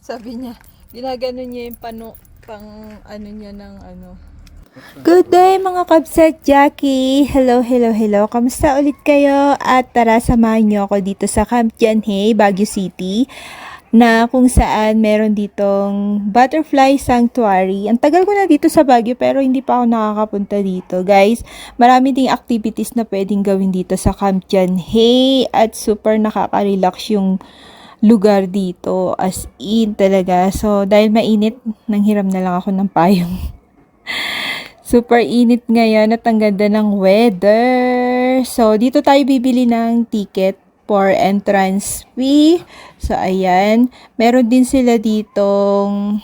Sabi niya, ginagano niya yung pang ano niya ng ano. Good day mga kabsat Jackie! Hello, hello, hello! Kamusta ulit kayo? At tara samahan niyo ako dito sa Camp Janhay, Baguio City na kung saan meron ditong Butterfly Sanctuary. Ang tagal ko na dito sa Baguio pero hindi pa ako nakakapunta dito. Guys, marami ding activities na pwedeng gawin dito sa Camp Janhay at super nakaka-relax yung lugar dito. As in talaga. So, dahil mainit, nanghiram na lang ako ng payong. Super init ngayon at ang ganda ng weather. So, dito tayo bibili ng ticket for entrance fee. So, ayan. Meron din sila ditong...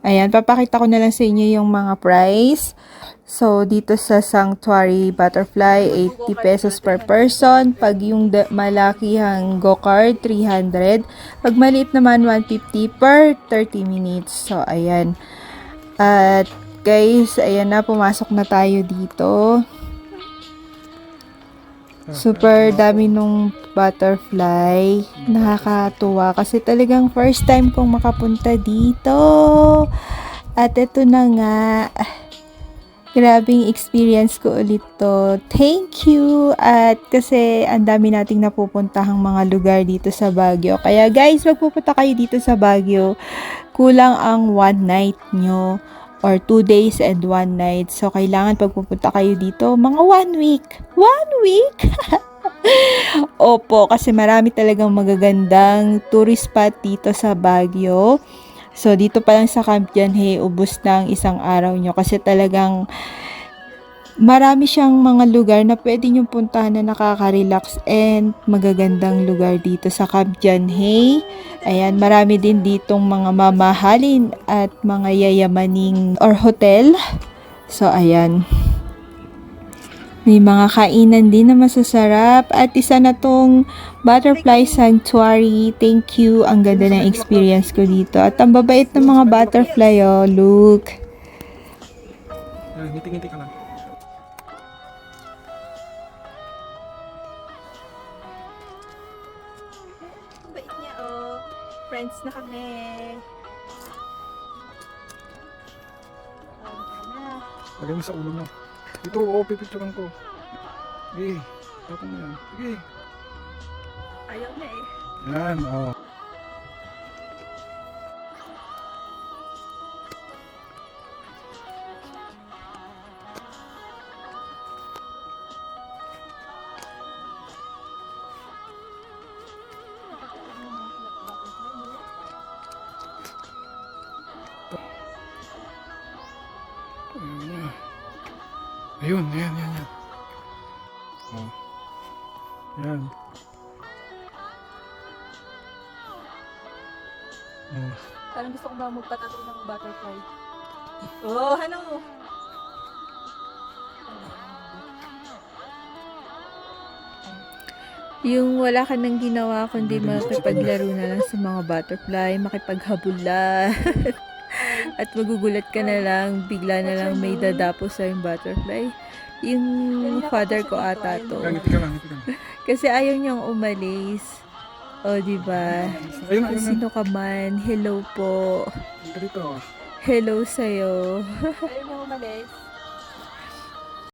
Ayan, papakita ko na lang sa inyo yung mga price. So, dito sa Sanctuary Butterfly, 80 pesos per person. Pag yung malakihang go-kart, 300. Pag maliit naman, 150 per 30 minutes. So, ayan. At guys, ayan na, pumasok na tayo dito. Super dami nung butterfly. Nakakatuwa kasi talagang first time kong makapunta dito. At ito na nga. Grabing experience ko ulit to. Thank you! At kasi ang dami nating napupuntahang mga lugar dito sa Baguio. Kaya guys, magpupunta kayo dito sa Baguio. Kulang ang 1 night nyo or 2 days and 1 night. So, kailangan pagpupunta kayo dito, mga 1 week. 1 week? Opo, kasi marami talagang magagandang tourist spot dito sa Baguio. So, dito pa lang sa Camp Janhay, ubos na ang isang araw nyo. Kasi talagang marami siyang mga lugar na pwede nyo puntahan na nakaka-relax and magagandang lugar dito sa Camp Janhay. Ayan, marami din ditong mga mamahalin at mga yayamaning or hotel. So, ayan. May mga kainan din na masasarap. At isa na tong Butterfly Sanctuary. Thank you. Ang ganda ng experience ko dito. At ang babait ng mga butterfly, oh. Look. Ngiti-ngiti ka lang. Bait niya, oh. Friends na kami. Lagay mo sa ulo mo. Ito, oo, pipicturean ko. Sige, tapos mo yan. Sige. Ayaw na eh. Yan, oo. Ayun, yan. Oh. Yan. Oh. Parang gusto ko ba magpatato ng butterfly? Oh, ano? Yung wala ka nang ginawa kundi makipaglaro na lang sa mga butterfly, makipaghabula. At magugulat ka na lang, bigla na lang may dadapo sa yung butterfly. Yung father ko ata to. Ngiti ka lang. Kasi ayaw niyang umalis. O, diba? Ayun. Sino ka man, hello po. Dito. Hello sa'yo. Ayaw niyang umalis.